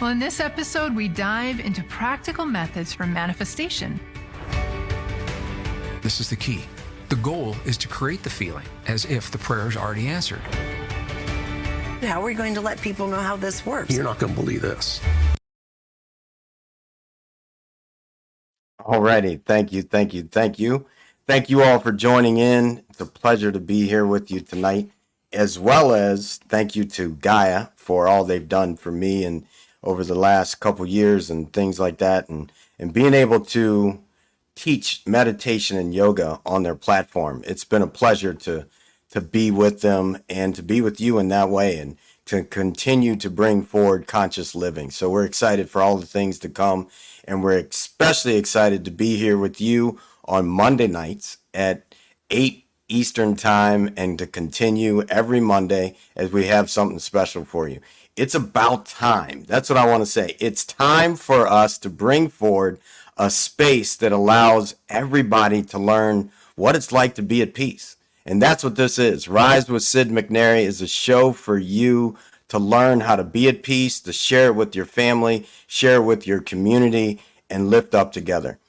Well, in this episode, we dive into practical methods for manifestation. This is the key. The goal is to create the feeling as if the prayer is already answered. How are we going to let people know how this works? You're not going to believe this. Alrighty, thank you. Thank you all for joining in. It's a pleasure to be here with you tonight, as well as thank you to Gaia for all they've done for me and over the last couple years and things like that, and being able to teach meditation and yoga on their platform. It's been a pleasure to be with them and to be with you in that way, and to continue to bring forward conscious living. So we're excited for all the things to come, and we're especially excited to be here with you on Monday nights at 8 Eastern time, and to continue every Monday as we have something special for you. It's about time. That's what I want to say. It's time for us to bring forward a space that allows everybody to learn what it's like to be at peace. And that's what this is. Rise with Sid McNairy is a show for you to learn how to be at peace, to share it with your family, share it with your community, and lift up together.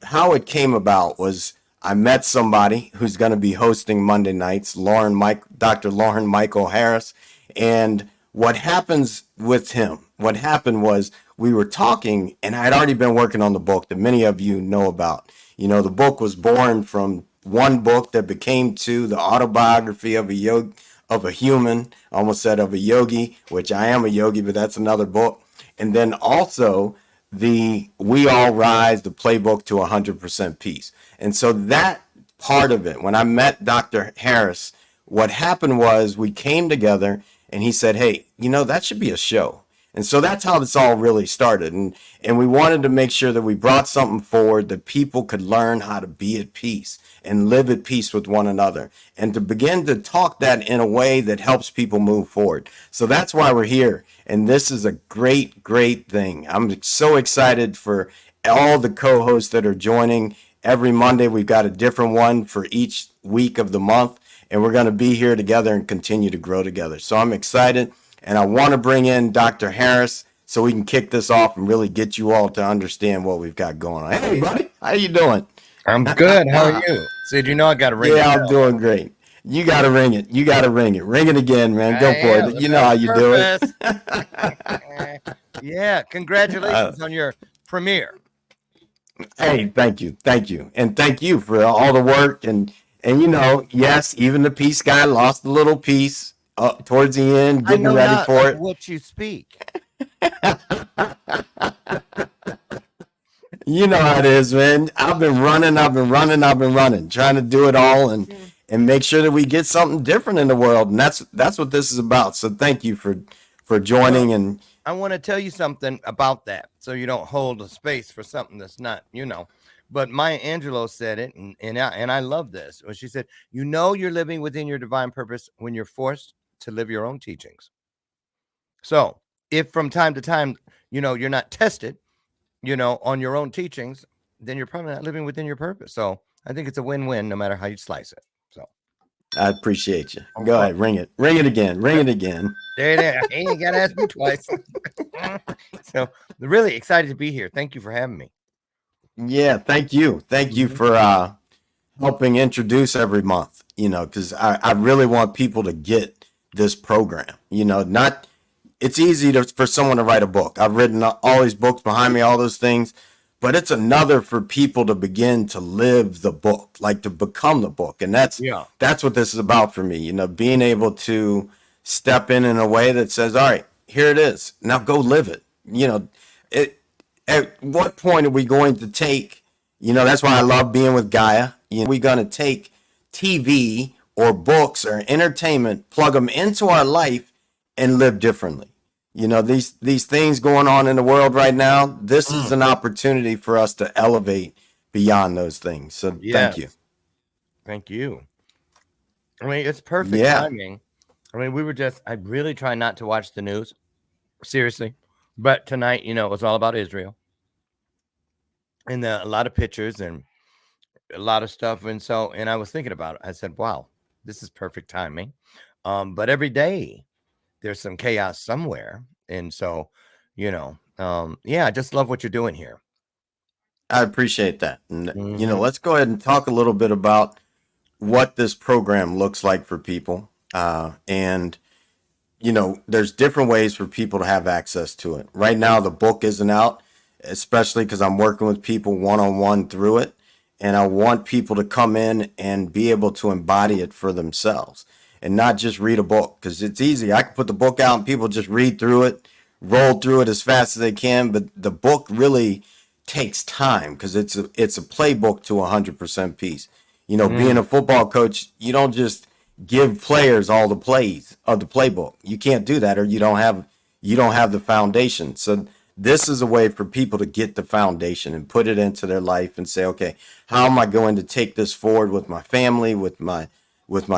How it came about was I met somebody who's going to be hosting Monday nights, Dr. Loren Michael Harris. And what happens with him, what happened was we were talking, and I had already been working on the book that many of you know about. You know, the book was born from one book that became two, the autobiography of a human, I almost said of a yogi, which I am a yogi, but that's another book. And then also the We All Rise, the playbook to 100% peace. And so that part of it, when I met Dr. Harris, what happened was we came together and he said, hey, you know, that should be a show. And so that's how this all really started. And we wanted to make sure that we brought something forward that people could learn how to be at peace and live at peace with one another, and to begin to talk that in a way that helps people move forward. So that's why we're here. And this is a great, great thing. I'm so excited for all the co-hosts that are joining. Every Monday, we've got a different one for each week of the month, and we're going to be here together and continue to grow together. So I'm excited. And I want to bring in Dr. Harris so we can kick this off and really get you all to understand what we've got going on. Hey, buddy, how you doing? I'm good. How are you? Sid, you know I got to ring it. Yeah, I'm doing great. You got to ring it. You got to ring it. Ring it again, man. Go for it. You know how you do it. Yeah, congratulations on your premiere. Hey, thank you. And thank you for all the work. And you know, yes, even the peace guy lost a little piece towards the end, getting ready for it. What you speak. You know how it is, man. I've been running, trying to do it all and make sure that we get something different in the world. And that's what this is about. So thank you for joining. And I want to tell you something about that, so you don't hold a space for something that's not, you know. But Maya Angelou said it, and I love this. When she said, you know, you're living within your divine purpose when you're forced to live your own teachings. So if from time to time, you're not tested, on your own teachings, then you're probably not living within your purpose. So I think it's a win-win no matter how you slice it. So I appreciate you. of Go course. ahead, ring it. Ring it again. Ring it again. There. He ain't got to ask me twice. So really excited to be here. Thank you for having me. Yeah, thank you. Thank you for helping introduce every month, because I really want people to get this program. Not it's easy for someone to write a book. I've written all these books behind me, all those things, but it's another for people to begin to live the book, like to become the book. And that's what this is about for me, being able to step in a way that says, all right, here it is. Now go live it. At what point are we going to take, that's why I love being with Gaia. We're going to take TV or books or entertainment, plug them into our life and live differently. These things going on in the world right now, this is an opportunity for us to elevate beyond those things. So thank you. Thank you. I mean, it's perfect timing. I mean, I really try not to watch the news, seriously. But tonight, it was all about Israel. And a lot of pictures and a lot of stuff. And I was thinking about it. I said, wow, this is perfect timing. But every day there's some chaos somewhere. And so, I just love what you're doing here. I appreciate that. And, let's go ahead and talk a little bit about what this program looks like for people. And there's different ways for people to have access to it. Right now, the book isn't out, especially because I'm working with people one-on-one through it. And I want people to come in and be able to embody it for themselves and not just read a book, because it's easy. I can put the book out and people just read through it, roll through it as fast as they can. But the book really takes time because it's a playbook to 100% piece. Being a football coach, you don't just give players all the plays of the playbook. You can't do that, or you don't have the foundation. So this is a way for people to get the foundation and put it into their life and say, okay, how am I going to take this forward with my family, with my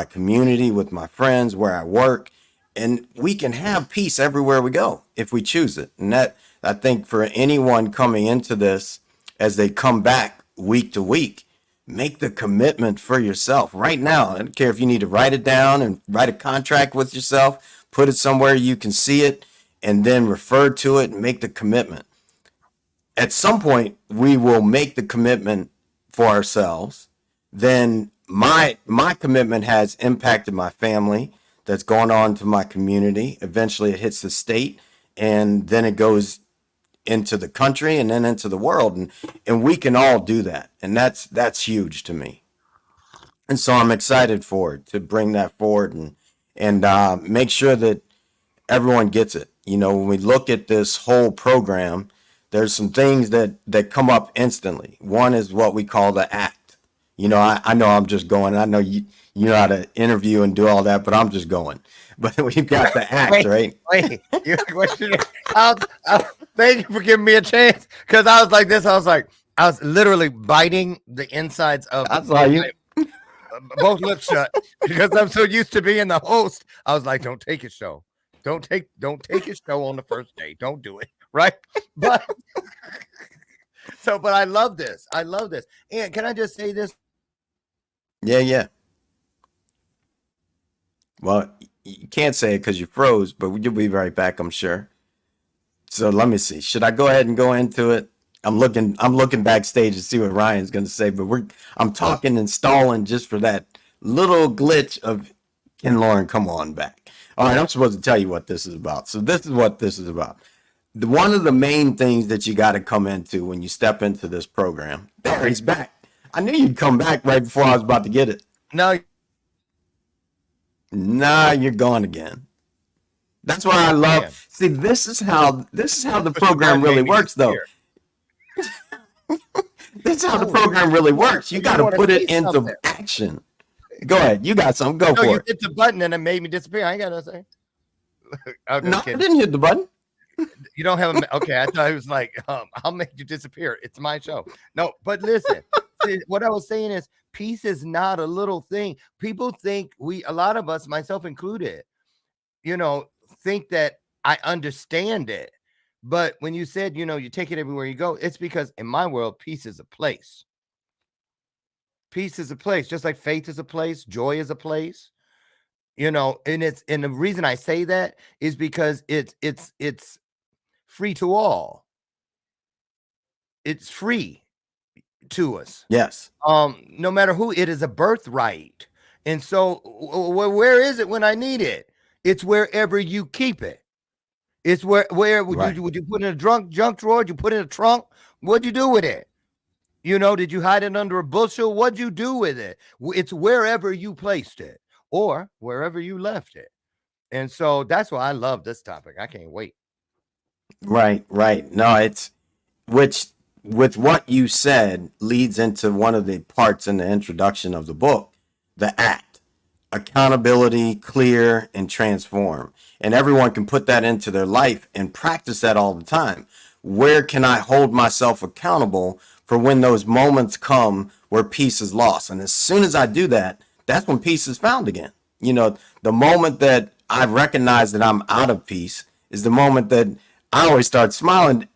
community, with my friends, where I work? And we can have peace everywhere we go if we choose it. And that, I think, for anyone coming into this, as they come back week to week, make the commitment for yourself right now. I don't care if you need to write it down and write a contract with yourself, put it somewhere you can see it, and then refer to it and make the commitment. At some point, we will make the commitment for ourselves. Then my commitment has impacted my family. That's gone on to my community. Eventually, it hits the state, and then it goes into the country and then into the world. And we can all do that. And that's huge to me. And so I'm excited for it, to bring that forward and make sure that everyone gets it. When we look at this whole program, there's some things that come up instantly. One is what we call the ACT. I know I'm just going. I know you know how to interview and do all that, but I'm just going. But we've got the ACT, right? Wait. Thank you for giving me a chance, because I was like this. I was literally biting the insides of both lips shut, because I'm so used to being the host. I was like, don't take it, show. Don't take a show on the first day. Don't do it. Right. But but I love this. And can I just say this? Yeah. Well, you can't say it because you froze, but you'll be right back, I'm sure. So let me see. Should I go ahead and go into it? I'm looking backstage to see what Ryan's going to say, but I'm talking and stalling just for that little glitch of, can Loren come on back? All right, I'm supposed to tell you what this is about. So this is what this is about. One of the main things that you got to come into when you step into this program. There, he's back. I knew you'd come back right before I was about to get it. No. Nah, you're gone again. That's why I love. Man. See, this is how the program really works, though. This is how the program really works. You got to put it into action. Go ahead. You got something. Go for you it. hit the button and it made me disappear. I ain't got to say. No, I didn't hit the button. You don't have a. Okay, I thought it was like, I'll make you disappear. It's my show. No, but listen. See, what I was saying is, peace is not a little thing. People think a lot of us, myself included, think that I understand it. But when you said, you take it everywhere you go, it's because in my world, peace is a place. Peace is a place, just like faith is a place, joy is a place, and the reason I say that is because it's free to all. It's free to us. Yes. No matter who, it is a birthright. And so where is it when I need it? It's wherever you keep it. It's where would you put it in a junk drawer? Did you put it in a trunk? What'd you do with it? Did you hide it under a bushel? What'd you do with it? It's wherever you placed it or wherever you left it. And so that's why I love this topic. I can't wait. Right. No, it's which with what you said leads into one of the parts in the introduction of the book, the ACT, accountability, clear, and transform. And everyone can put that into their life and practice that all the time. Where can I hold myself accountable for when those moments come where peace is lost? And as soon as I do that, that's when peace is found again. The moment that I recognize that I'm out of peace is the moment that I always start smiling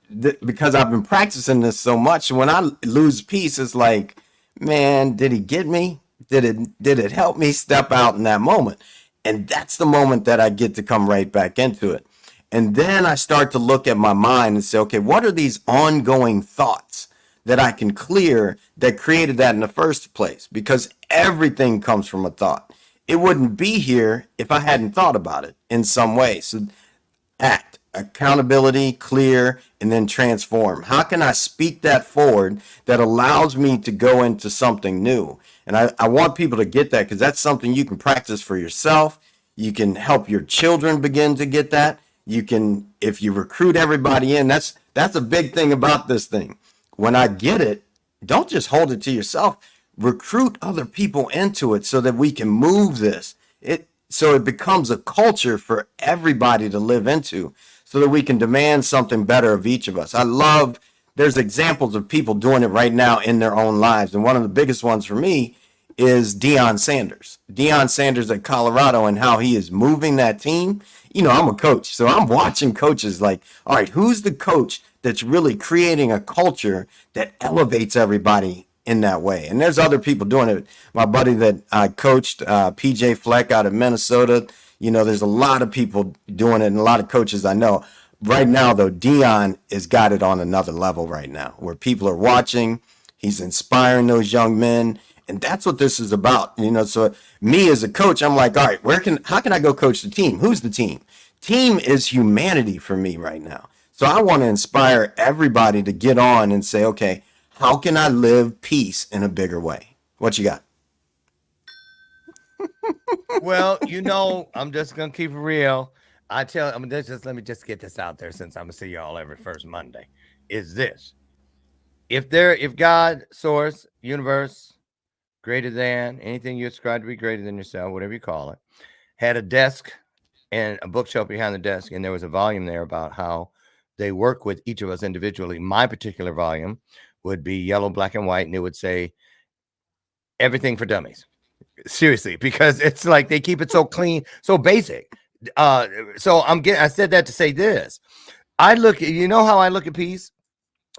because I've been practicing this so much. And when I lose peace, it's like, man, did he get me? Did it help me step out in that moment? And that's the moment that I get to come right back into it. And then I start to look at my mind and say, okay, what are these ongoing thoughts that I can clear that created that in the first place? Because everything comes from a thought. It wouldn't be here if I hadn't thought about it in some way. So ACT, accountability, clear, and then transform. How can I speak that forward that allows me to go into something new? And I want people to get that because that's something you can practice for yourself. You can help your children begin to get that. You can, if you recruit everybody in, that's a big thing about this thing. When I get it, don't just hold it to yourself. Recruit other people into it so that we can move this. So it becomes a culture for everybody to live into so that we can demand something better of each of us. There's examples of people doing it right now in their own lives. And one of the biggest ones for me is Deion Sanders. Deion Sanders at Colorado and how he is moving that team. I'm a coach, so I'm watching coaches like, all right, who's the coach that's really creating a culture that elevates everybody in that way? And there's other people doing it. My buddy that I coached, PJ Fleck out of Minnesota, there's a lot of people doing it and a lot of coaches I know. Right now, though, Deion has got it on another level right now where people are watching. He's inspiring those young men. And that's what this is about. So me as a coach, I'm like, all right, how can I go coach the team? Who's the team? Team is humanity for me right now. So I want to inspire everybody to get on and say, okay, how can I live peace in a bigger way? What you got? Well, I'm just going to keep it real. let me just get this out there since I'm going to see y'all every first Monday. Is this, if God, source, universe, greater than, anything you ascribe to be greater than yourself, whatever you call it, had a desk and a bookshelf behind the desk, and there was a volume there about how they work with each of us individually. My particular volume would be yellow, black, and white, and it would say everything for dummies. Seriously, because it's like they keep it so clean, so basic. I said that to say this. I look at, how I look at peace?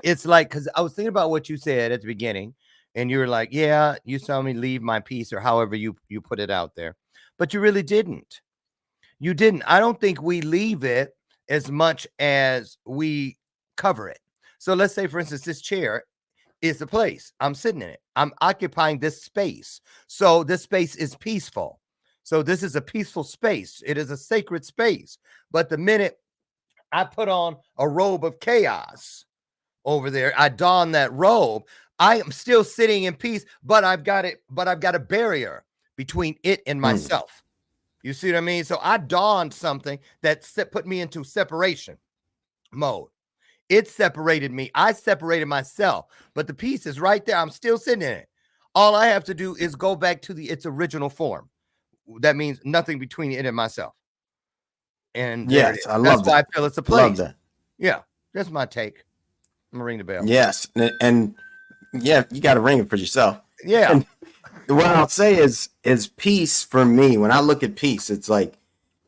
It's like, because I was thinking about what you said at the beginning, and you were like, yeah, you saw me leave my peace, or however you put it out there, but you really didn't. You didn't. I don't think we leave it as much as we cover it. So let's say, for instance, this chair is the place. I'm sitting in it. I'm occupying this space. So this space is peaceful. So this is a peaceful space. It is a sacred space. But the minute I put on a robe of chaos over there, I don that robe, I am still sitting in peace, but I've got a barrier between it and myself. You see what I mean? So I donned something that put me into separation mode. It separated me. I separated myself, but the peace is right there. I'm still sitting in it. All I have to do is go back to its original form. That means nothing between it and myself. And yes, I love that. That's why I feel it's a place. Love that. Yeah, that's my take. I'm gonna ring the bell. Yes, and yeah, you got to ring it for yourself. Yeah. And what I'll say is peace for me. When I look at peace, it's like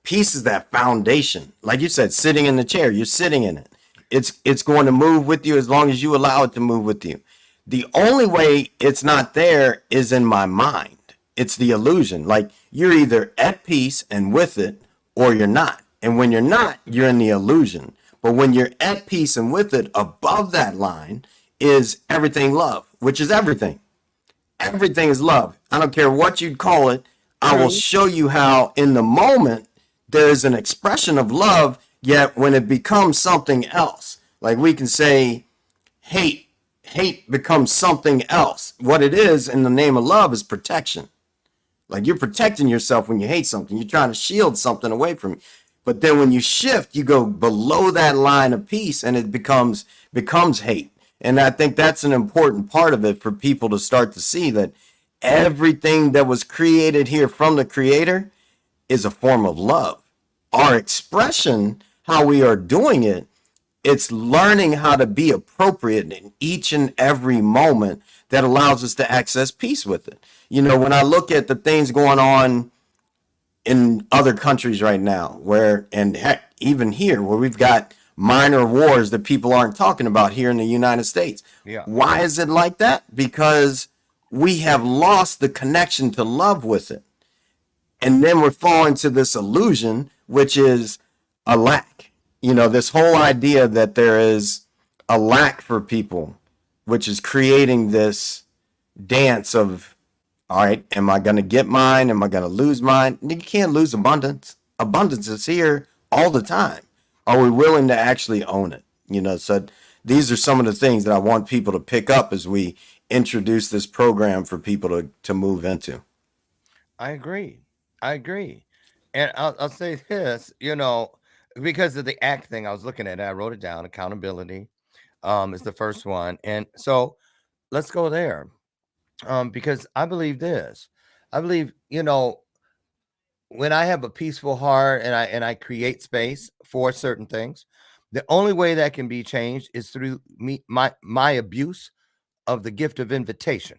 Peace is that foundation. Like you said, sitting in the chair, you're sitting in it. It's going to move with you as long as you allow it to move with you. The only way it's not there is in my mind. It's the illusion. Like you're either at peace and with it or you're not. And when you're not, you're in the illusion. But when you're at peace and with it, above that line is everything love, which is everything. Everything is love. I don't care what you'd call it. I will show you how in the moment there is an expression of love, yet when it becomes something else, like we can say hate becomes something else. What it is in the name of love is protection. Like you're protecting yourself when you hate something. You're trying to shield something away from you. But then when you shift, you go below that line of peace and it becomes hate. And I think that's an important part of it for people to start to see that everything that was created here from the creator is a form of love. Our expression, how we are doing it, it's learning how to be appropriate in each and every moment that allows us to access peace with it. You know, when I look at the things going on in other countries right now, where, and heck, even here, where we've got minor wars that people aren't talking about here in the United States. Yeah. Why is it like that? Because we have lost the connection to love with it. And then we're falling to this illusion, which is a lack. You know, this whole idea that there is a lack for people, which is creating this dance of, all right, am I going to get mine? Am I going to lose mine? You can't lose abundance. Abundance is here all the time. Are we willing to actually own it? You know, so these are some of the things that I want people to pick up as we introduce this program for people to move into. I agree. And I'll say this, you know, because of the ACT thing, I was looking at it, I wrote it down. Accountability is the first one. And so let's go there. Because I believe this. I believe, you know, when I have a peaceful heart and I create space for certain things, the only way that can be changed is through my abuse of the gift of invitation.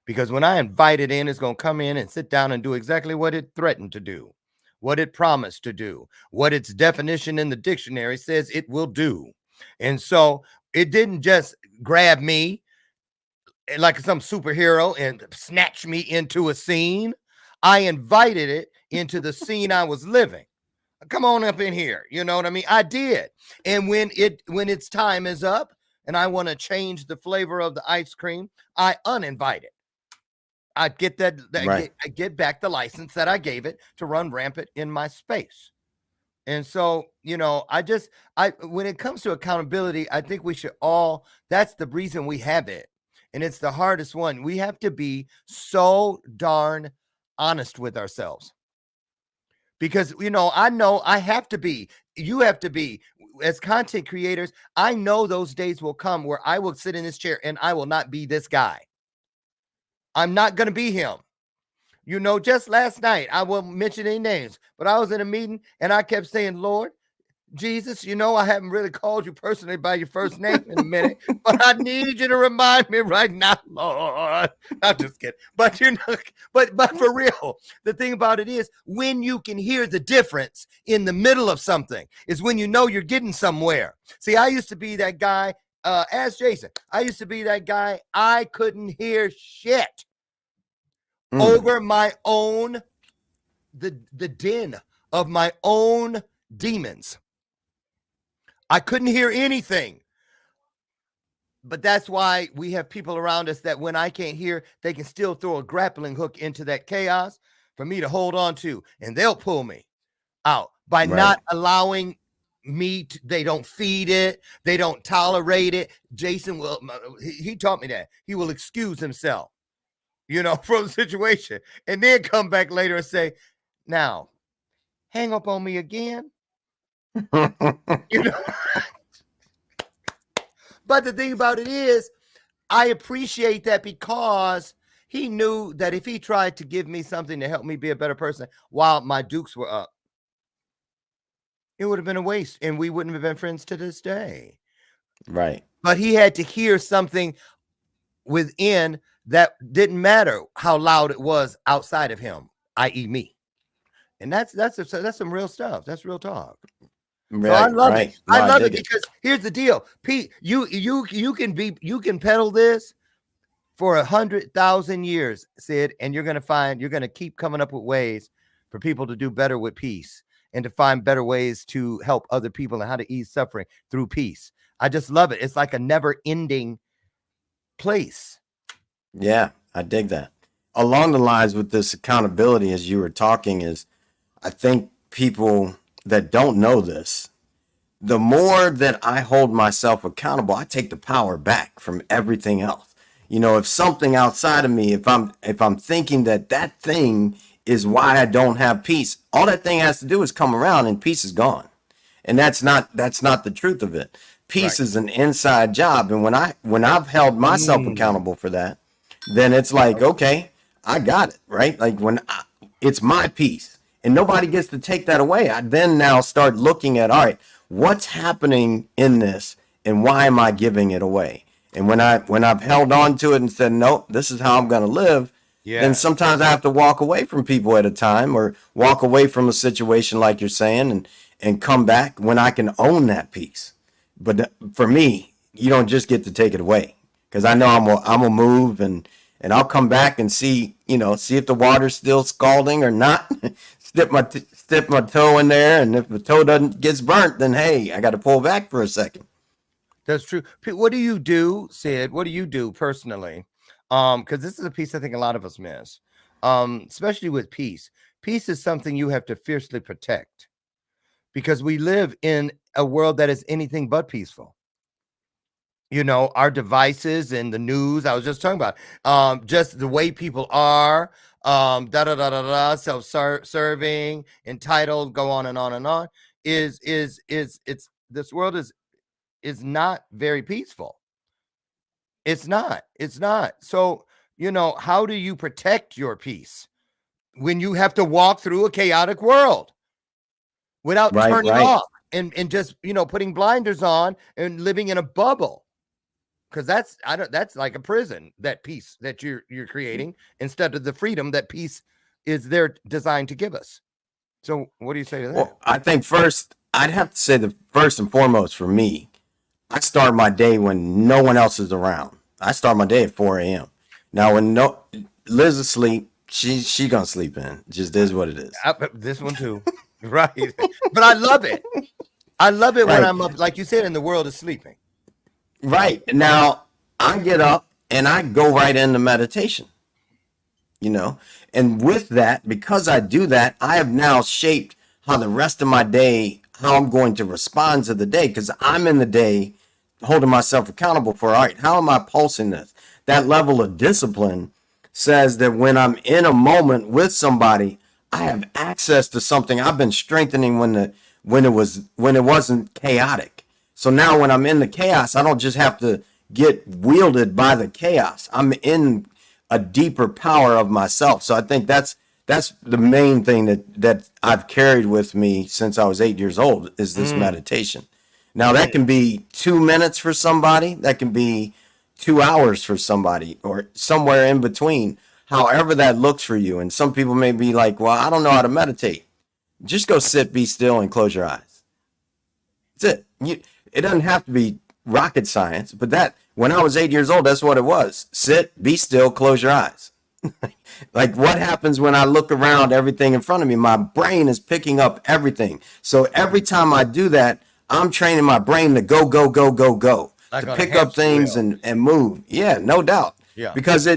Because when I invite it in, it's going to come in and sit down and do exactly what it threatened to do, what it promised to do, what its definition in the dictionary says it will do. And so it didn't just grab me like some superhero and snatch me into a scene. I invited it into the scene I was living. Come on up in here. You know what I mean? I did. And when its time is up and I want to change the flavor of the ice cream, I uninvite it. I get that, Right. I get back the license that I gave it to run rampant in my space. And so, you know, when it comes to accountability, I think we should all, that's the reason we have it. And it's the hardest one. We have to be so darn honest with ourselves. Because, you know I have to be, you have to be, as content creators. I know those days will come where I will sit in this chair and I will not be this guy. I'm not going to be him. You know, just last night, I won't mention any names, but I was in a meeting and I kept saying, Lord, Jesus, you know, I haven't really called you personally by your first name in a minute, but I need you to remind me right now, Lord. I'm just kidding. But, you know, but for real, the thing about it is when you can hear the difference in the middle of something is when you know you're getting somewhere. See, I used to be that guy, ask Jason. I used to be that guy. I couldn't hear shit over my own, the den of my own demons. I couldn't hear anything. But that's why we have people around us that when I can't hear, they can still throw a grappling hook into that chaos for me to hold on to, and they'll pull me out by not allowing me to, they don't feed it, they don't tolerate it. Jason will, he taught me that. He will excuse himself, you know, from the situation, and then come back later and say, now, hang up on me again. You know? But the thing about it is, I appreciate that because he knew that if he tried to give me something to help me be a better person while my dukes were up, it would have been a waste and we wouldn't have been friends to this day. Right. But he had to hear something within that didn't matter how loud it was outside of him, i.e. me. And that's some real stuff. That's real talk. Right, so I love it. No, I love it dig because here's the deal, Pete. You can peddle this for 100,000 years, Sid, and you're gonna keep coming up with ways for people to do better with peace and to find better ways to help other people and how to ease suffering through peace. I just love it. It's like a never-ending place. Yeah, I dig that. Along the lines with this accountability, as you were talking, is I think people that don't know this, the more that I hold myself accountable, I take the power back from everything else. You know, if something outside of me, if I'm thinking that that thing is why I don't have peace, all that thing has to do is come around and peace is gone. And that's not the truth of it. Peace is an inside job, and when I've held myself accountable for that, then it's like, okay, I got it, right? Like it's my peace, and nobody gets to take that away. I then now start looking at, all right, what's happening in this, and why am I giving it away? And when I've held on to it and said, nope, this is how I'm going to live, then sometimes I have to walk away from people at a time, or walk away from a situation like you're saying, and come back when I can own that peace. But for me, you don't just get to take it away, because I know I'm gonna move, and I'll come back and see if the water's still scalding or not. Step my toe in there, and if the toe gets burnt, then hey, I got to pull back for a second. That's true. What do you do, Sid? What do you do personally? Because this is a piece I think a lot of us miss, especially with peace. Peace is something you have to fiercely protect, because we live in a world that is anything but peaceful. Our devices and the news I was just talking about, just the way people are, self-serving, entitled, go on and on and on, is this world is not very peaceful. It's not. So, how do you protect your peace when you have to walk through a chaotic world without turning off and just, putting blinders on and living in a bubble? Because that's like a prison, that peace that you're creating, instead of the freedom that peace is there designed to give us. So what do you say to that? Well, I think first, I'd have to say the first and foremost for me, I start my day when no one else is around. I start my day at 4 a.m. Now, when Liz is asleep, she gonna sleep in. Just is what it is. This one too, right? But I love it. I love it when I'm up, like you said, and the world is sleeping. Right. Now, I get up and I go right into meditation. And with that, because I do that, I have now shaped how the rest of my day, how I'm going to respond to the day, because I'm in the day holding myself accountable for, all right, how am I pulsing this? That level of discipline says that when I'm in a moment with somebody, I have access to something I've been strengthening when it wasn't chaotic. So now when I'm in the chaos, I don't just have to get wielded by the chaos. I'm in a deeper power of myself. So I think that's the main thing that I've carried with me since I was 8 years old, is this meditation. Now that can be 2 minutes for somebody, that can be 2 hours for somebody, or somewhere in between, however that looks for you. And some people may be like, well, I don't know how to meditate. Just go sit, be still, and close your eyes. That's it. It doesn't have to be rocket science, but when I was 8 years old, that's what it was. Sit, be still, close your eyes. Like, what happens when I look around everything in front of me? My brain is picking up everything. So every time I do that, I'm training my brain to go, go, go, go, go, like to pick up things and move. Yeah, no doubt. Yeah. Because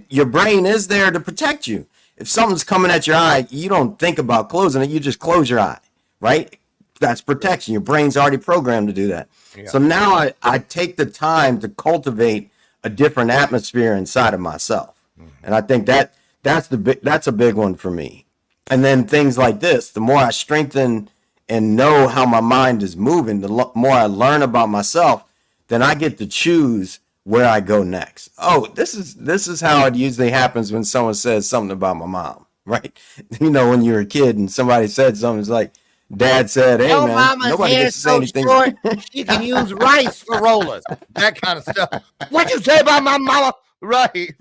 your brain is there to protect you. If something's coming at your eye, you don't think about closing it. You just close your eye, right? That's protection. Your brain's already programmed to do that. Yeah. So now I take the time to cultivate a different atmosphere inside of myself. And I think that's a big one for me. And then things like this, the more I strengthen and know how my mind is moving, the more I learn about myself, then I get to choose where I go next. Oh, this is how it usually happens when someone says something about my mom, right? When you're a kid and somebody said something, it's like, Dad said, hey, man, mama's nobody hair gets to say so anything. Short, she can use rice for rollers. That kind of stuff. What you say about my mama? Right.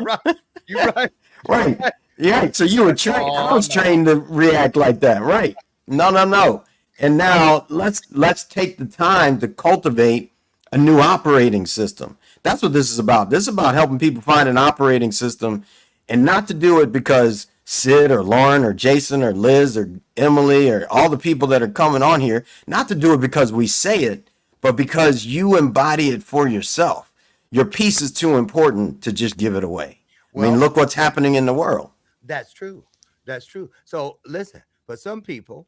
You're right. Right. Yeah, so you were trained. I was trained to react like that, right? No. And now let's take the time to cultivate a new operating system. That's what this is about. This is about helping people find an operating system, and not to do it because Sid or Lauren or Jason or Liz or Emily or all the people that are coming on here, not to do it because we say it, but because you embody it for yourself. Your piece is too important to just give it away. I mean, look what's happening in the world. That's true. That's true. So listen, for some people,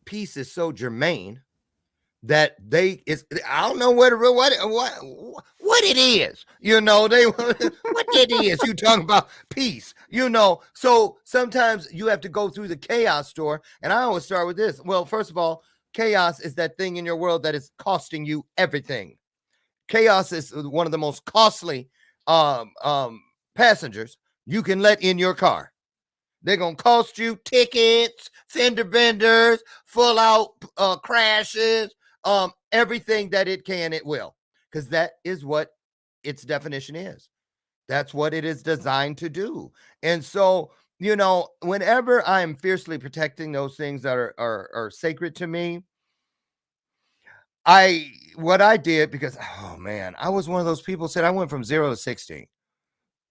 peace is so germane that I don't know what it is. You know, what it is. You talking about peace, you know. So sometimes you have to go through the chaos store. And I always start with this. Well, first of all, chaos is that thing in your world that is costing you everything. Chaos is one of the most costly passengers you can let in your car. They're going to cost you tickets, fender benders, full out crashes, everything that it can, it will. Because that is what its definition is. That's what it is designed to do. And so, you know, whenever I am fiercely protecting those things that are sacred to me, what I did, because, oh man, I was one of those people said I went from 0 to 60.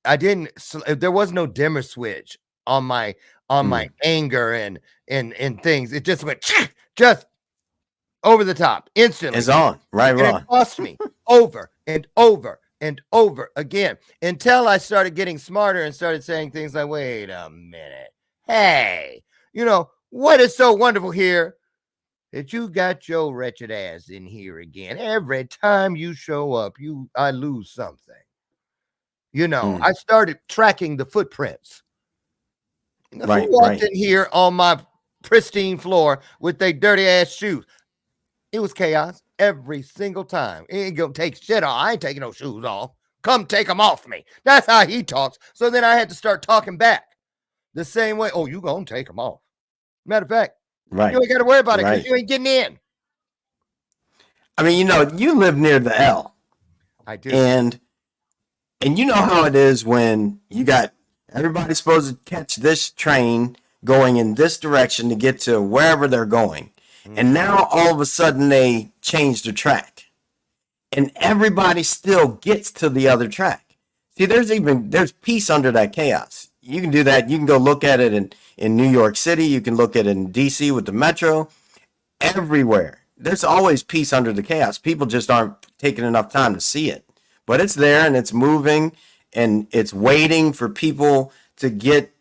There was no dimmer switch on my anger and things. It just went just over the top instantly. It's on, right? It cost me over and over and over again until I started getting smarter and started saying things like, wait a minute. Hey, you know, what is so wonderful here that you got your wretched ass in here again? Every time you show up, I lose something. You know, I started tracking the footprints. Who walked in here on my pristine floor with their dirty ass shoes? It was chaos every single time. It ain't gonna take shit off. I ain't taking no shoes off. Come take them off me. That's how he talks. So then I had to start talking back the same way. Oh, you gonna take them off. Matter of fact, you ain't got to worry about it because you ain't getting in. I mean, you know, you live near the L. I do. And you know how it is when you got everybody's supposed to catch this train going in this direction to get to wherever they're going. And now all of a sudden they change the track. And everybody still gets to the other track. See, there's peace under that chaos. You can do that. You can go look at it in New York City. You can look at it in DC with the metro. Everywhere. There's always peace under the chaos. People just aren't taking enough time to see it. But it's there and it's moving and it's waiting for people to get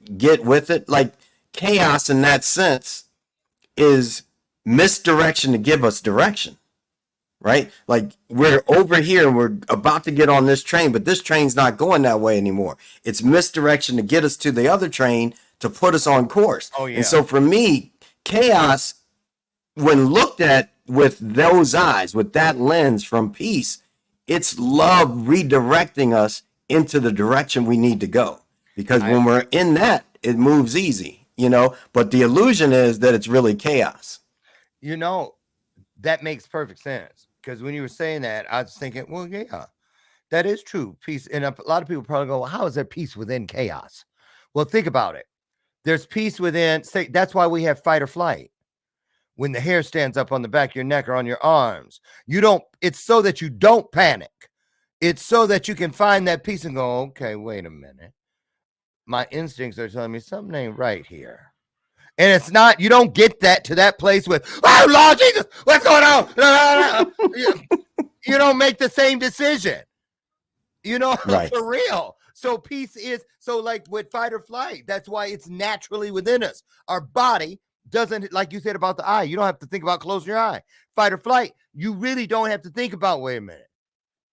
with it. Like chaos in that sense is misdirection to give us direction, right? Like we're over here and we're about to get on this train, but this train's not going that way anymore. It's misdirection to get us to the other train to put us on course. Oh, yeah. And so for me, chaos, when looked at with those eyes, with that lens from peace, it's love redirecting us into the direction we need to go. Because when we're in that, it moves easy, you know, but the illusion is that it's really chaos. You know, that makes perfect sense. Because when you were saying that, I was thinking, well, yeah, that is true. Peace. And a lot of people probably go, well, how is there peace within chaos? Well, think about it. There's peace within, say, that's why we have fight or flight. When the hair stands up on the back of your neck or on your arms, it's so that you don't panic. It's so that you can find that peace and go, okay, wait a minute. My instincts are telling me something ain't right here. And it's not, you don't get to that place with, oh, Lord Jesus, what's going on? You don't make the same decision, you know, for real. So peace is, so like with fight or flight, that's why it's naturally within us. Our body doesn't, like you said about the eye, you don't have to think about closing your eye. Fight or flight, you really don't have to think about, wait a minute,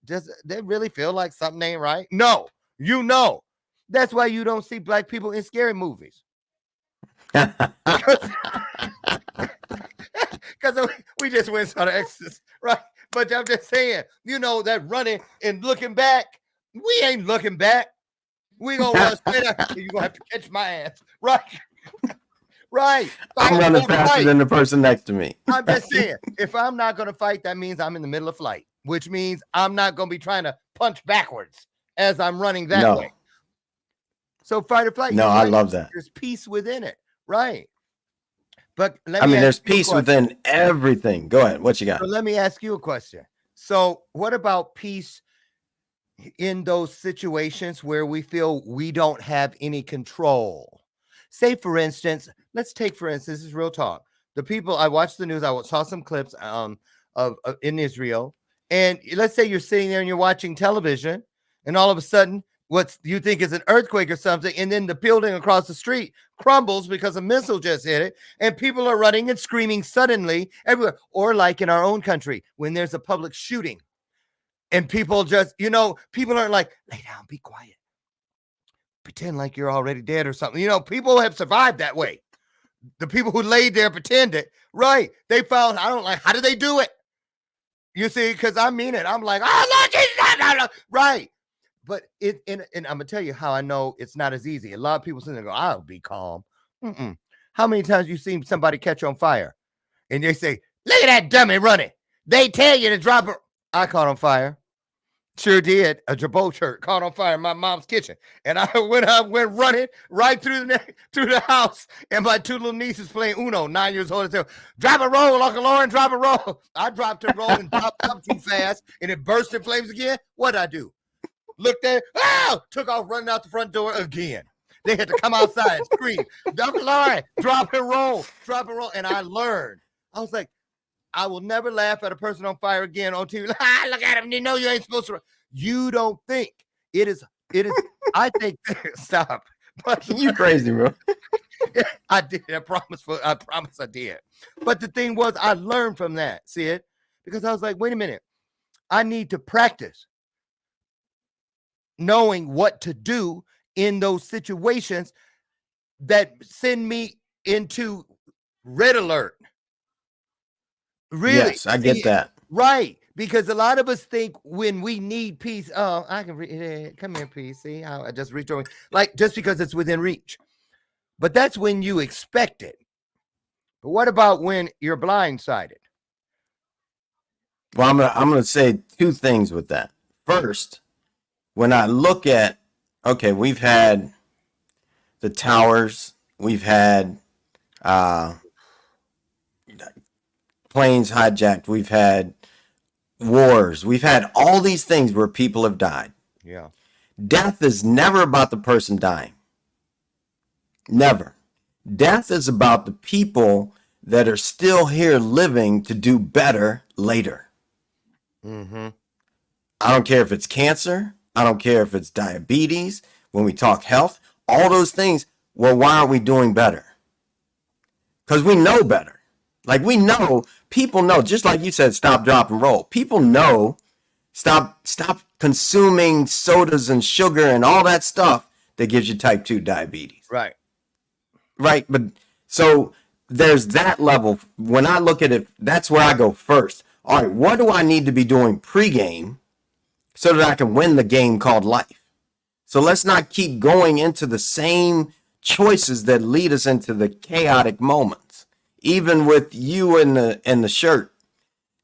does they really feel like something ain't right? No, you know. That's why you don't see black people in scary movies. Because we just went on an exorcist, right? But I'm just saying, you know, that running and looking back, we ain't looking back. We gonna run straight up. You're gonna have to catch my ass, right? Right. I'm running faster than the person next to me. I'm just saying, if I'm not gonna fight, that means I'm in the middle of flight, which means I'm not gonna be trying to punch backwards as I'm running that way. So fight or flight. No, I love that. There's peace within it, right? But there's peace within everything. Go ahead. What you got? So let me ask you a question. So what about peace in those situations where we feel we don't have any control? Say, for instance, let's take, for instance, this is real talk. The people, I watched the news, I saw some clips of in Israel, and let's say you're sitting there and you're watching television, and all of a sudden, what you think is an earthquake or something, and then the building across the street crumbles because a missile just hit it, and people are running and screaming suddenly everywhere. Or like in our own country, when there's a public shooting, and people just, people aren't like, lay down, be quiet, pretend like you're already dead or something. People have survived that way. The people who laid there pretended, right? They found, I don't like, how do they do it? You see, because I mean it. I'm like, oh, Lord Jesus, right. But and I'm going to tell you how I know it's not as easy. A lot of people sit there and go, I'll be calm. How many times you seen somebody catch on fire and they say, look at that dummy running. They tell you to drop her. I caught on fire. Sure did. A Jabot shirt caught on fire in my mom's kitchen. And I went running right through the house. And my two little nieces playing Uno, 9 years old. They said, drop a roll, Uncle Loren, drop a roll. I dropped a roll and dropped up too fast. And it burst in flames again. What'd I do? Looked there, took off running out the front door again. They had to come outside and scream, Uncle Loren, drop and roll. And I learned. I was like, I will never laugh at a person on fire again on TV. Look at him. You know you ain't supposed to. You don't think it is. I think. Stop. But you crazy, bro. I did. I promise I did. But the thing was, I learned from that. See it? Because I was like, wait a minute. I need to practice knowing what to do in those situations that send me into red alert. Really? Yes, I get that. Right. Because a lot of us think when we need peace, I can come here, peace. See how I just reached over, like just because it's within reach. But that's when you expect it. But what about when you're blindsided? Well, I'm gonna say two things with that. First, when I look at, okay, we've had the towers, we've had planes hijacked, we've had wars, we've had all these things where people have died. Yeah. Death is never about the person dying. Never. Death is about the people that are still here living to do better later. Mm-hmm. I don't care if it's cancer. I don't care if it's diabetes. When we talk health, all those things, well, why aren't we doing better? Because we know better. Like we know, people know, just like you said, stop, drop, and roll. People know, stop consuming sodas and sugar and all that stuff that gives you type 2 diabetes. Right. Right. But so there's that level. When I look at it, that's where I go first. All right, what do I need to be doing pregame so that I can win the game called life? So let's not keep going into the same choices that lead us into the chaotic moments. Even with you and the shirt,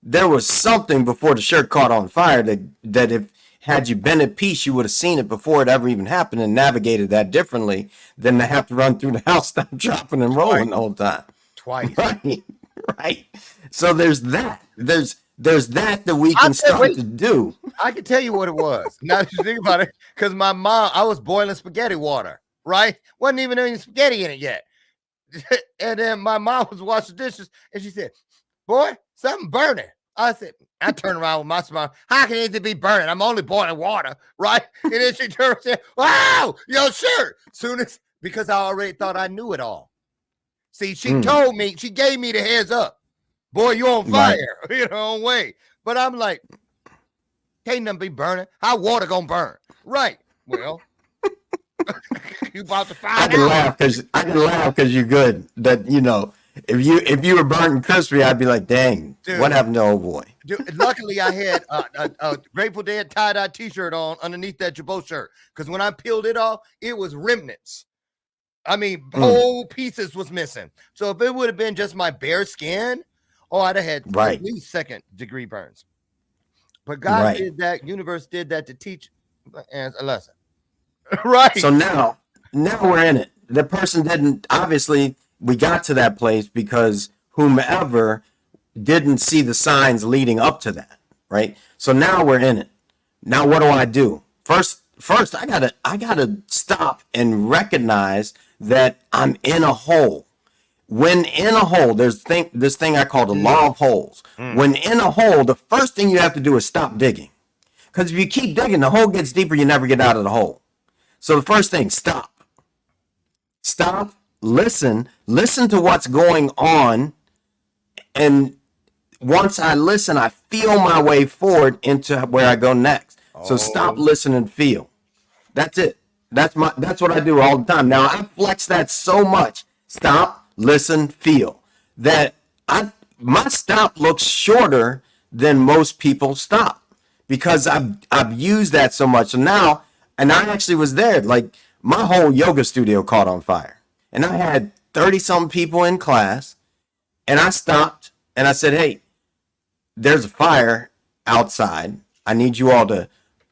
there was something before the shirt caught on fire that if had you been at peace, you would have seen it before it ever even happened and navigated that differently than to have to run through the house, stop, dropping, and rolling the whole time. Twice. Right. So there's that. There's that we can start to do. I can tell you what it was. Now that you think about it, because my mom, I was boiling spaghetti water, right? Wasn't even any spaghetti in it yet. And then my mom was washing dishes, and she said, boy, something burning. I said, I turned around with my smile. How can anything be burning? I'm only boiling water, right? And then she turned and said, wow, your shirt. Soon as, because I already thought I knew it all. See, she told me, she gave me the heads up. Boy, you on fire, on way. But I'm like, can't nothing be burning. How water gonna burn? Right. Well, you about to find out. I can laugh because you're good. That if you were burnt and crispy, I'd be like, dang, dude, what happened to old boy? Dude, luckily, I had a Grateful Dead tie-dye T-shirt on underneath that Jabot shirt because when I peeled it off, it was remnants. I mean, whole pieces was missing. So if it would have been just my bare skin, I'd have had at least second-degree burns. But God did that. Universe did that to teach as a lesson. Right. So now now we're in it. The person didn't, obviously, we got to that place because whomever didn't see the signs leading up to that, right? So now we're in it. Now what do? First I gotta stop and recognize that I'm in a hole. When in a hole, there's this thing I call the law of holes. When in a hole, the first thing you have to do is stop digging. Because if you keep digging, the hole gets deeper, you never get out of the hole. So the first thing, stop. Stop, listen to what's going on. And once I listen, I feel my way forward into where I go next. So stop, listen, and feel. That's it. That's what I do all the time. Now I flex that so much. Stop, listen, feel. That my stop looks shorter than most people stop because I've used that so much. So now, and I actually was there. Like my whole yoga studio caught on fire, and I had 30-something people in class, and I stopped and I said, "Hey, there's a fire outside. I need you all to,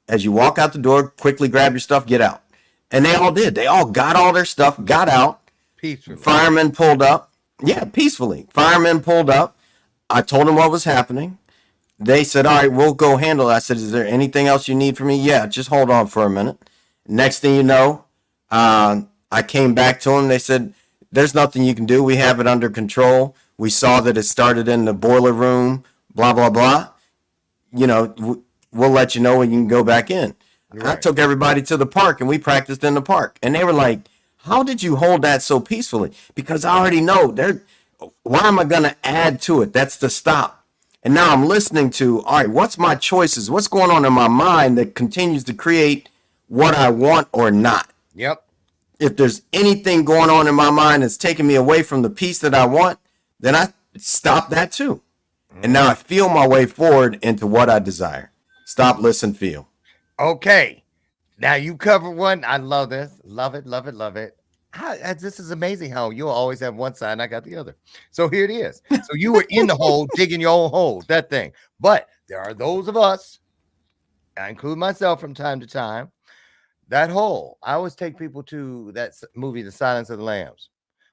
as you walk out the door, quickly grab your stuff, get out." And they all did. They all got all their stuff, got out. Peacefully. Firemen pulled up. Yeah, peacefully. Firemen pulled up. I told them what was happening. They said, "All right, we'll go handle it." I said, "Is there anything else you need from me?" "Yeah, just hold on for a minute." Next thing you know, I came back to them. They said, "There's nothing you can do. We have it under control. We saw that it started in the boiler room, blah, blah, blah. You know, we'll let you know when you can go back in." Right. I took everybody to the park and we practiced in the park. And they were like, "How did you hold that so peacefully?" Because I already know why am I going to add to it? That's the stop. And now I'm listening to, all right, what's my choices? What's going on in my mind that continues to create what I want or not? Yep. If there's anything going on in my mind that's taking me away from the peace that I want, then I stop that too. And now I feel my way forward into what I desire. Stop, listen, feel. Okay. Now you covered one. I love this. Love it, love it, love it. This is amazing how you'll always have one side and I got the other. So here it is. So you were in the hole, digging your own hole, that thing. But there are those of us, I include myself from time to time, that hole. I always take people to that movie, The Silence of the Lambs,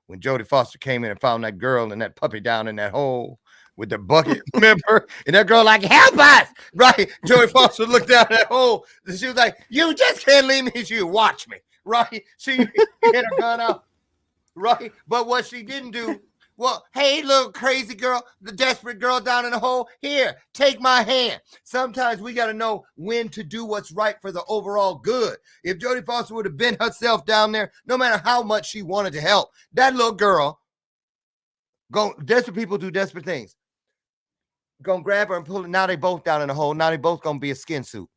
when Jodie Foster came in and found that girl and that puppy down in that hole with the bucket, remember? And that girl like, "Help us!" Right? Jodie Foster looked down that hole. And she was like, "You just can't leave me. You watch me." Right? She had her gun out. Right? But what she didn't do, well, "Hey, little crazy girl, the desperate girl down in the hole, here, take my hand." Sometimes we got to know when to do what's right for the overall good. If Jodie Foster would have been herself down there, no matter how much she wanted to help, that little girl, desperate people do desperate things. Gonna grab her and pull it. Now they both down in the hole. Now they both gonna be a skin suit.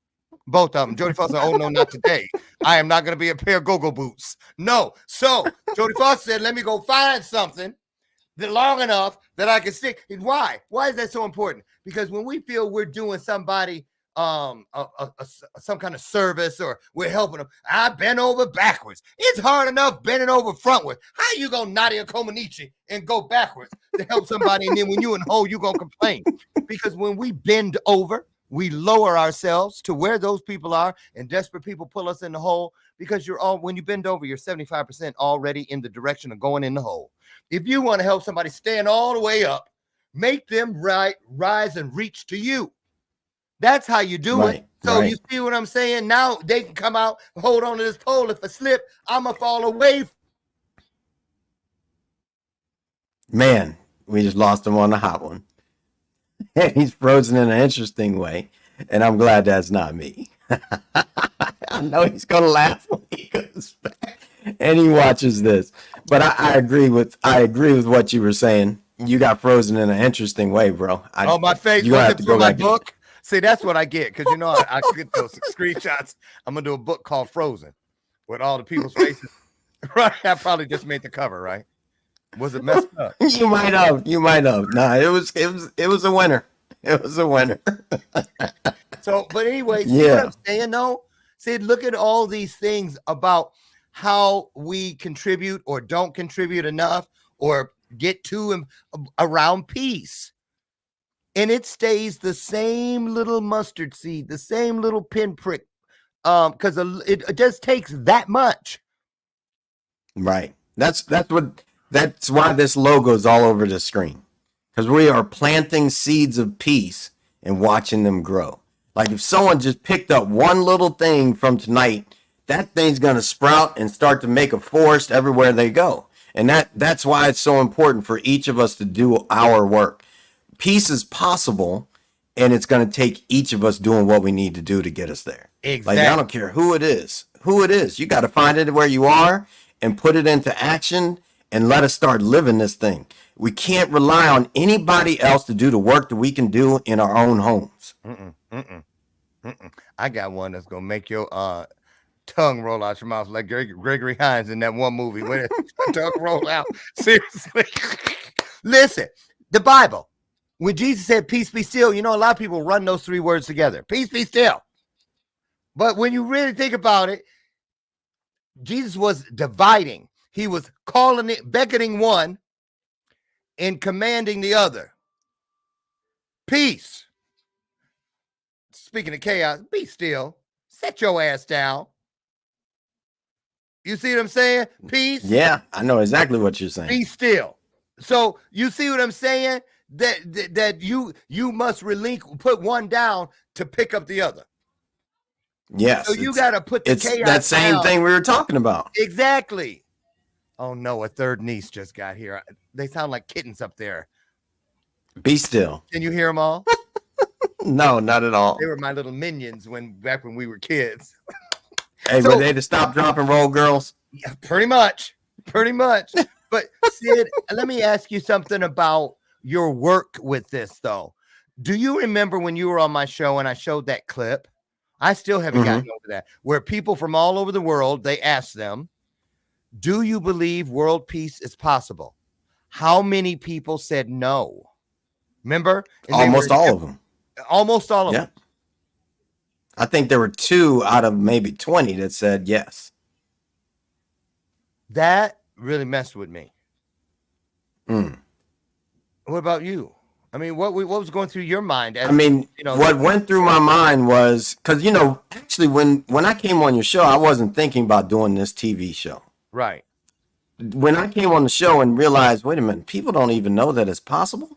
Both of them. Jodie Foster, "Oh no, not today. I am not gonna be a pair of go-go boots." No. So Jodie Foster said, "Let me go find something that long enough that I can stick." And why? Why is that so important? Because when we feel we're doing somebody some kind of service or we're helping them, I bend over backwards. It's hard enough bending over frontwards. How you gonna Nadia Comaneci and go backwards to help somebody, and then when you in the hole, you gonna complain? Because when we bend over, we lower ourselves to where those people are, and desperate people pull us in the hole because when you bend over, you're 75% already in the direction of going in the hole. If you want to help somebody stand all the way up, make them rise and reach to you. That's how you do it. So you see what I'm saying? Now they can come out, hold on to this pole. If I slip, I'm going to fall away. Man, we just lost him on the hot one. He's frozen in an interesting way, and I'm glad that's not me. I know he's going to laugh when he goes back and he watches this. But I agree with what you were saying. You got frozen in an interesting way, bro. My face. You have to go my back. Book. See, that's what I get, because you know I get those screenshots. I'm gonna do a book called Frozen with all the people's faces. Right? I probably just made the cover, right? Was it messed up? You might have. Nah, it was a winner. It was a winner. So, but anyway, see what I'm saying though? See, look at all these things about how we contribute or don't contribute enough or get to around peace. And it stays the same little mustard seed, the same little pinprick, because it just takes that much. Right. That's why this logo is all over the screen. Because we are planting seeds of peace and watching them grow. Like if someone just picked up one little thing from tonight, that thing's gonna sprout and start to make a forest everywhere they go. And that's why it's so important for each of us to do our work. Peace is possible, and it's going to take each of us doing what we need to do to get us there. Exactly. Like I don't care who it is. You got to find it where you are and put it into action and let us start living this thing. We can't rely on anybody else to do the work that we can do in our own homes. I got one that's gonna make your tongue roll out your mouth like Gregory Hines in that one movie when his tongue roll out. Seriously. Listen, the Bible, when Jesus said peace be still, you know, a lot of people run those three words together. Peace be still. But when you really think about it, Jesus was dividing. He was calling it, beckoning one and commanding the other. Peace. Speaking of chaos, be still. Set your ass down. You see what I'm saying? Peace. Yeah, I know exactly what you're saying. Be still. So you see what I'm saying? That you must put one down to pick up the other. Yes. So you got to put the chaos that same down. thing we were talking about. Exactly. Oh no, a third niece just got here. They sound like kittens up there. Be still. Can you hear them all? No, not at all. They were my little minions back when we were kids. Hey, were they the stop, drop, and roll girls? Yeah, pretty much. But Sid, let me ask you something about your work with this, though. Do you remember when you were on my show and I showed that clip? I still haven't gotten over that. Where people from all over the world, they asked them, do you believe world peace is possible? How many people said no? Remember? Almost all of them. Almost all of them. I think there were 2 out of maybe 20 that said yes. That really messed with me. What about you? I mean, what was going through your mind? What went through my mind was because, actually when I came on your show, I wasn't thinking about doing this TV show. Right. When I came on the show and realized, wait a minute, people don't even know that it's possible.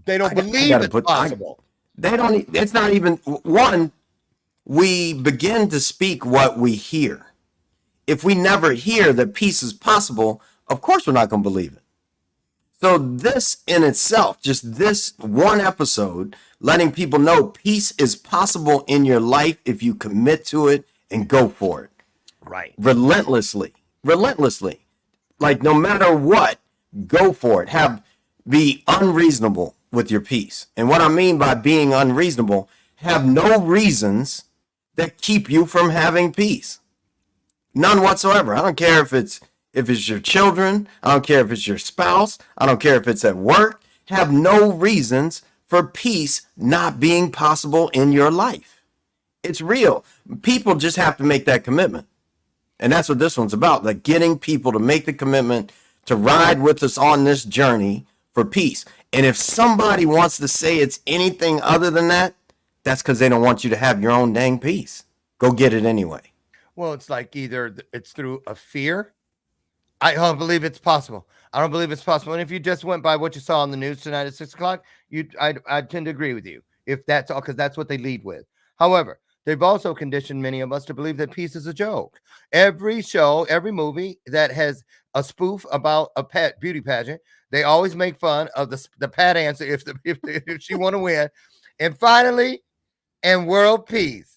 They don't believe it's possible. They don't. It's not even one. We begin to speak what we hear. If we never hear that peace is possible, of course we're not going to believe it. So this in itself, just this one episode, letting people know peace is possible in your life if you commit to it and go for it. Right. Relentlessly. Like no matter what, go for it. Be unreasonable with your peace. And what I mean by being unreasonable, have no reasons that keep you from having peace. None whatsoever. I don't care if it's your children. I don't care if it's your spouse. I don't care if it's at work. Have no reasons for peace not being possible in your life. It's real. People just have to make that commitment. And that's what this one's about, like getting people to make the commitment to ride with us on this journey for peace. And if somebody wants to say it's anything other than that, that's because they don't want you to have your own dang peace. Go get it anyway. Well, it's like either it's through a fear. I don't believe it's possible. I don't believe it's possible. And if you just went by what you saw on the news tonight at 6 o'clock, I tend to agree with you. If that's all, because that's what they lead with. However, they've also conditioned many of us to believe that peace is a joke. Every show, every movie that has a spoof about a pet beauty pageant, they always make fun of the pat answer if she want to win. And finally, and world peace.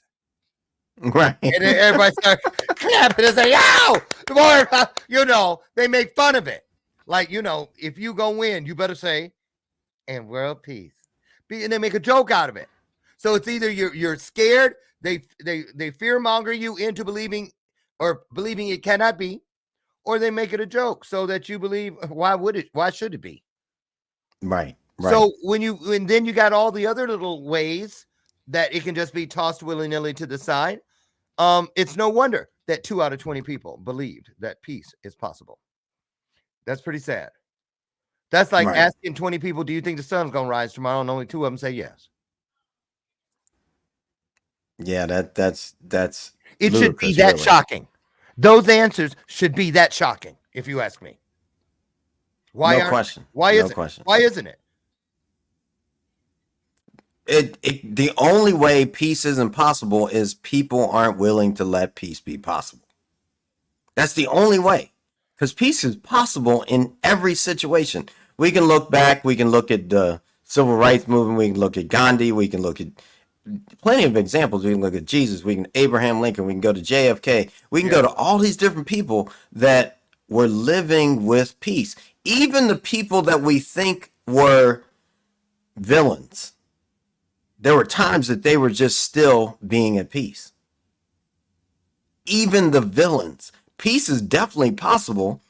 Right. And then everybody starts clapping and say, yo, they make fun of it. Like, if you go win, you better say, and world peace. And they make a joke out of it. So it's either you're scared, they fear-monger you into believing it cannot be, or they make it a joke so that you believe, why should it be? Right. So when then you got all the other little ways that it can just be tossed willy-nilly to the side. It's no wonder that 2 out of 20 people believed that peace is possible. That's pretty sad. That's like asking 20 people, do you think the sun's going to rise tomorrow? And only 2 of them say yes. Yeah, that's it should be that shocking. Those answers should be that shocking, if you ask me. No question. Why No isn't question. it? Why isn't it? The only way peace isn't possible is people aren't willing to let peace be possible. That's the only way, because peace is possible in every situation. We can look back. We can look at the civil rights movement. We can look at Gandhi. We can look at plenty of examples. We can look at Jesus. We can Abraham Lincoln. We can go to JFK. We can go to all these different people that were living with peace. Even the people that we think were villains, there were times that they were just still being at peace. Even the villains. Peace is definitely possible.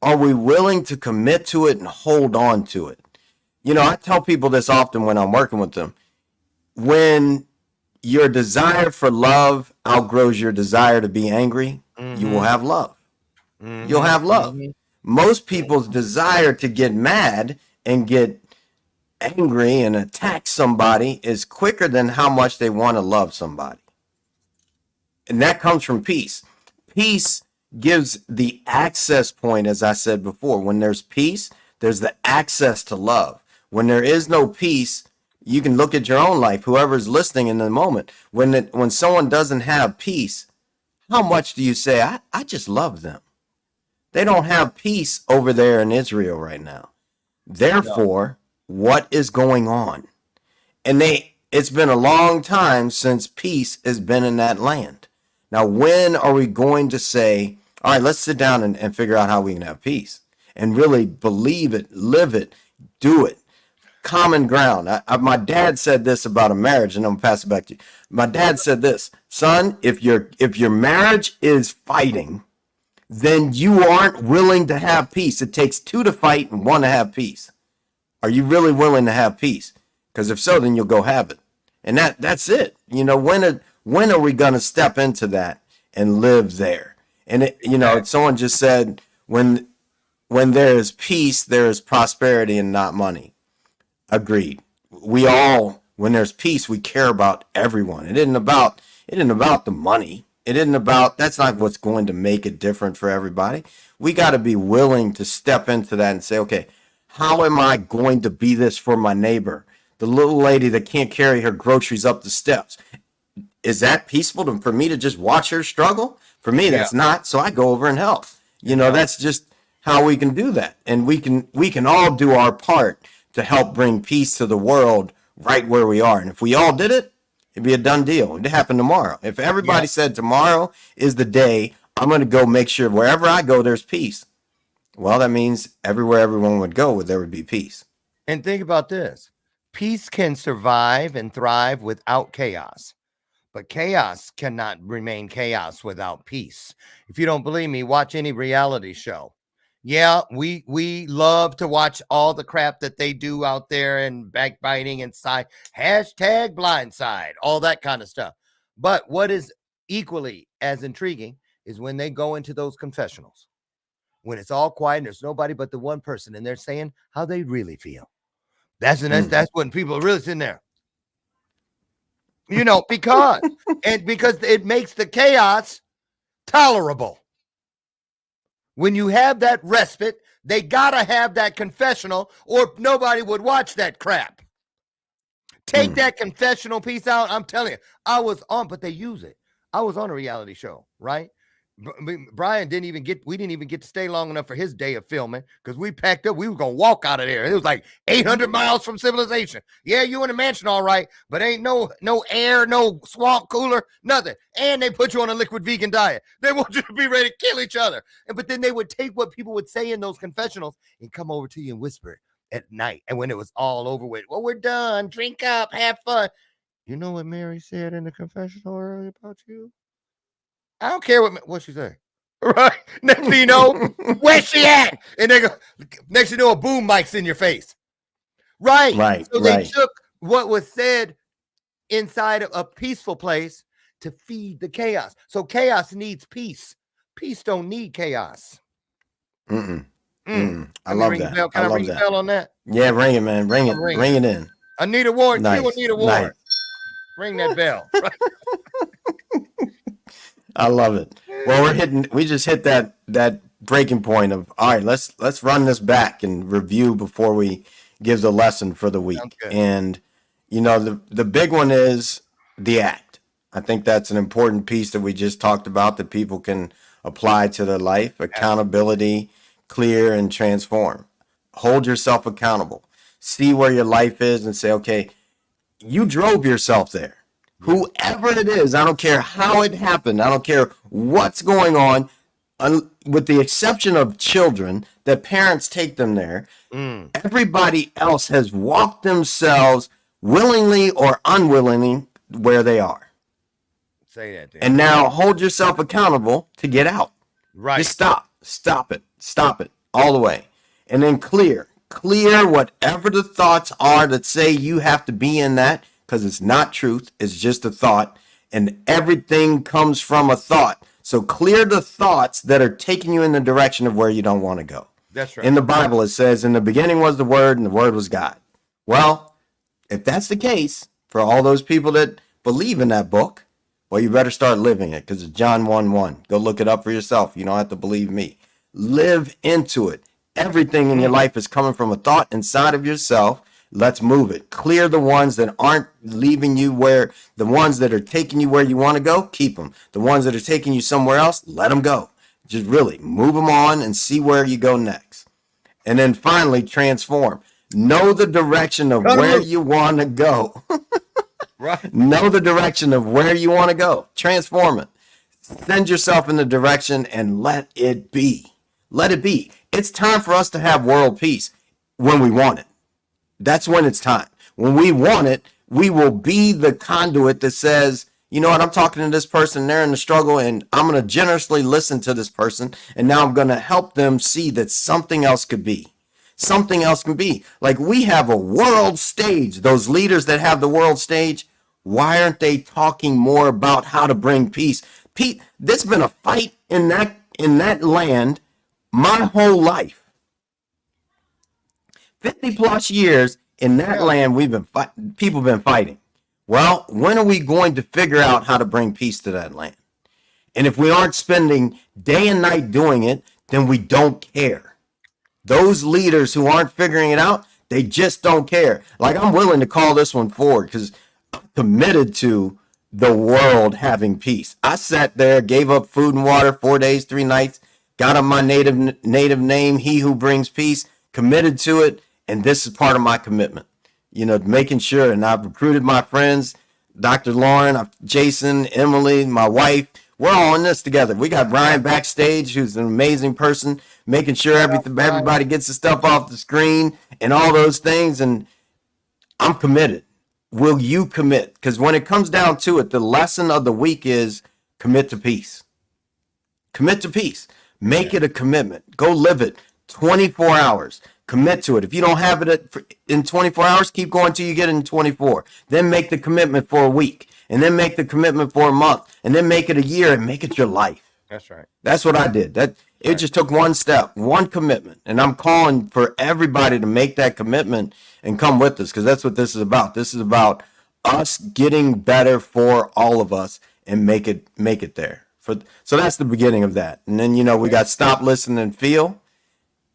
Are we willing to commit to it and hold on to it? You know, I tell people this often when I'm working with them. When your desire for love outgrows your desire to be angry, you will have love. You'll have love. Most people's desire to get mad and get angry and attack somebody is quicker than how much they want to love somebody. And that comes from peace. Peace gives the access point, as I said before. When there's peace, there's the access to love. When there is no peace, you can look at your own life, whoever's listening in the moment. When someone doesn't have peace, how much do you say, I just love them? They don't have peace over there in Israel right now. Therefore, what is going on? And it's been a long time since peace has been in that land. Now, when are we going to say, all right, let's sit down and figure out how we can have peace and really believe it, live it, do it? Common ground. My dad said this about a marriage, and I'm gonna pass it back to you. My dad said this, son, if your marriage is fighting, then you aren't willing to have peace. It takes two to fight and one to have peace. Are you really willing to have peace? Because if so, then you'll go have it. And that's it. You know, when are we going to step into that and live there? And someone just said, when there is peace, there is prosperity and not money. Agreed. When there's peace, we care about everyone. It isn't about the money. That's not what's going to make it different for everybody. We got to be willing to step into that and say, okay, how am I going to be this for my neighbor? The little lady that can't carry her groceries up the steps. Is that peaceful for me to just watch her struggle? For me, that's not. So I go over and help. That's just how we can do that. And we can all do our part to help bring peace to the world right where we are. And if we all did it, it'd be a done deal. It'd happen tomorrow. If everybody said tomorrow is the day, I'm going to go make sure wherever I go, there's peace. Well, that means everywhere everyone would go, there would be peace. And think about this. Peace can survive and thrive without chaos, but chaos cannot remain chaos without peace. If you don't believe me, watch any reality show. Yeah, we love to watch all the crap that they do out there and backbiting and hashtag blindside, all that kind of stuff. But what is equally as intriguing is when they go into those confessionals, when it's all quiet and there's nobody but the one person and they're saying how they really feel. That's when people are really sitting there. Because it makes the chaos tolerable. When you have that respite, they gotta have that confessional or nobody would watch that crap. Take that confessional piece out. I'm telling you, but they use it. I was on a reality show, right? Brian didn't even get to stay long enough for his day of filming because we packed up. We were going to walk out of there. It was like 800 miles from civilization. Yeah, you in a mansion, all right, but ain't no air, no swamp cooler, nothing. And they put you on a liquid vegan diet. They want you to be ready to kill each other. But then they would take what people would say in those confessionals and come over to you and whisper at night. And when it was all over with, well, we're done. Drink up, have fun. You know what Mary said in the confessional earlier about you? I don't care what she say. Right? Next thing you know, where's she at? And they go, next you know, a boom mic's in your face. Right. So they took what was said inside of a peaceful place to feed the chaos. So chaos needs peace. Peace don't need chaos. I love that. Can I ring a bell on that? Yeah, ring it, man. Ring it in. Anita Ward. Nice. Anita Ward. Ring that bell. Right? I love it. Well, we just hit that breaking point of, all right, let's run this back and review before we give the lesson for the Sounds week. good. And the big one is the act. I think that's an important piece that we just talked about that people can apply to their life. Accountability, clear and transform. Hold yourself accountable. See where your life is and say, okay, you drove yourself there. Whoever it is, I don't care how it happened. I don't care what's going on, with the exception of children, that parents take them there. Everybody else has walked themselves willingly or unwillingly where they are. Say that, dude. And now hold yourself accountable to get out. Right. Just stop it all the way. And then clear whatever the thoughts are that say you have to be in that, because it's not truth, it's just a thought, and everything comes from a thought. So clear the thoughts that are taking you in the direction of where you don't want to go. That's right. In the Bible, it says, in the beginning was the Word, and the Word was God. Well, if that's the case, for all those people that believe in that book, well, you better start living it, because it's John 1:1. Go look it up for yourself. You don't have to believe me. Live into it. Everything in your life is coming from a thought inside of yourself. Let's move it. Clear the ones that aren't leaving you the ones that are taking you where you want to go, keep them. The ones that are taking you somewhere else, let them go. Just really move them on and see where you go next. And then finally, transform. Know the direction of where you want to go. Right. Know the direction of where you want to go. Transform it. Send yourself in the direction and let it be. Let it be. It's time for us to have world peace when we want it. That's when it's time. When we want it, we will be the conduit that says, you know what, I'm talking to this person, they're in the struggle, and I'm going to generously listen to this person, and now I'm going to help them see that something else could be. Something else can be. Like, we have a world stage. Those leaders that have the world stage, why aren't they talking more about how to bring peace? Pete, there's been a fight in that land my whole life. 50 plus years in that land, people been fighting. Well, when are we going to figure out how to bring peace to that land? And if we aren't spending day and night doing it, then we don't care. Those leaders who aren't figuring it out, they just don't care. Like, I'm willing to call this one forward because I'm committed to the world having peace. I sat there, gave up food and water 4 days, 3 nights, got up my native name, he who brings peace, committed to it. And this is part of my commitment, making sure. And I've recruited my friends, Dr. Loren, Jason, Emily, my wife. We're all in this together. We got Brian backstage, who's an amazing person, making sure everybody gets the stuff off the screen and all those things. And I'm committed. Will you commit? Because when it comes down to it, the lesson of the week is commit to peace. Commit to peace. Make it a commitment. Go live it 24 hours. Commit to it. If you don't have it in 24 hours, keep going till you get it in 24. Then make the commitment for a week. And then make the commitment for a month. And then make it a year and make it your life. That's right. That's what I did. It just took one step, one commitment. And I'm calling for everybody to make that commitment and come with us, because that's what this is about. This is about us getting better for all of us and make it there. So that's the beginning of that. And then, we got stop, listen, and feel.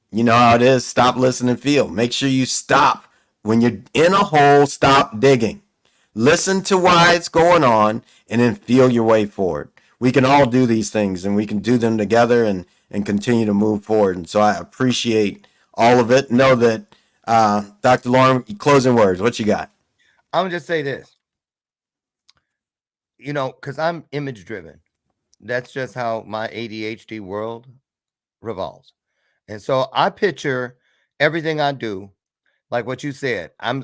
You know how it is. Stop, listen, and feel. Make sure you stop. When you're in a hole, stop digging. Listen to why it's going on and then feel your way forward. We can all do these things, and we can do them together and continue to move forward. And so I appreciate all of it. Know that, Dr. Loren, closing words. What you got? I'm going to just say this. Because I'm image driven. That's just how my ADHD world revolves. And so I picture everything I do, like what you said. I'm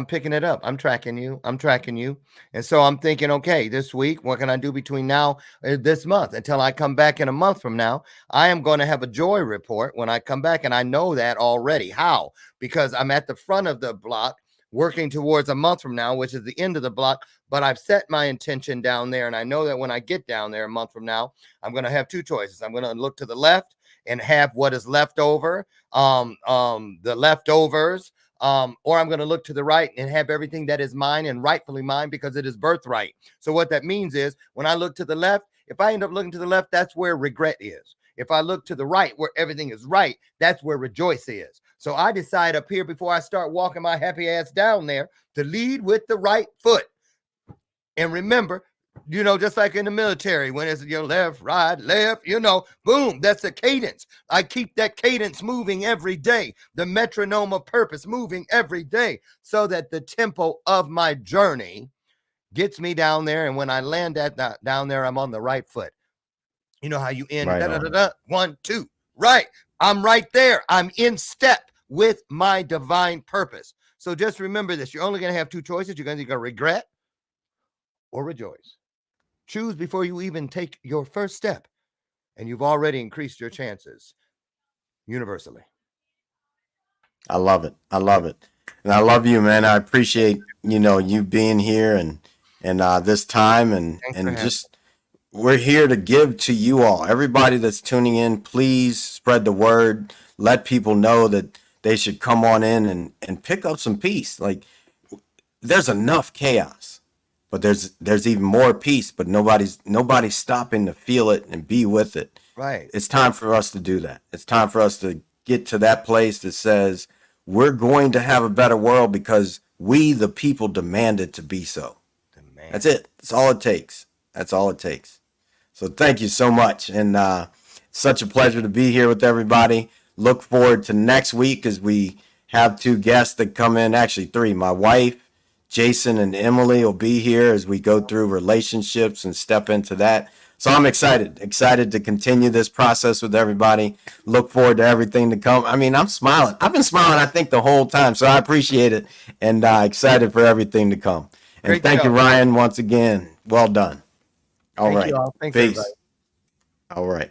picking it up. I'm tracking you. And so I'm thinking, okay, this week, what can I do between now and this month until I come back in a month from now? I am going to have a joy report when I come back. And I know that already. How? Because I'm at the front of the block working towards a month from now, which is the end of the block. But I've set my intention down there. And I know that when I get down there a month from now, I'm going to have two choices. I'm going to look to the left and have what is left over, the leftovers, or I'm going to look to the right and have everything that is mine and rightfully mine because it is birthright. So what that means is when I look to the left, If I end up looking to the left, that's where regret is. If I look to the right, where everything is right, that's where rejoice is. So I decide up here before I start walking my happy ass down there to lead with the right foot. And remember, you know, just like in the military, when it's your left, right, left, you know, boom, that's the cadence. I keep that cadence moving every day, the metronome of purpose moving every day, so that the tempo of my journey gets me down there. And when I land down there, I'm on the right foot. You know how you end, right 1, 2, right. I'm right there. I'm in step with my divine purpose. So just remember this. You're only going to have 2 choices. You're going to regret or rejoice. Choose before you even take your first step, and you've already increased your chances universally. I love it. I love it. And I love you, man. I appreciate, you know, you being here and this time and just we're here to give to you all. Everybody that's tuning in, please spread the word. Let people know that they should come on in and pick up some peace. Like, there's enough chaos, but there's even more peace, but nobody's stopping to feel it and be with it. Right. It's time for us to do that. It's time for us to get to that place that says we're going to have a better world because we, the people, demand it to be so. That's it. That's all it takes. That's all it takes. So thank you so much. And such a pleasure to be here with everybody. Look forward to next week as we have 2 guests that come in, actually 3. My wife, Jason, and Emily will be here as we go through relationships and step into that. So I'm excited to continue this process with everybody. Look forward to everything to come. I mean, I'm smiling. I've been smiling, I think, the whole time. So I appreciate it and excited for everything to come. And thank you, Ryan, once again. Well done. All right. Thank you all. Thanks, Peace. everybody. All right.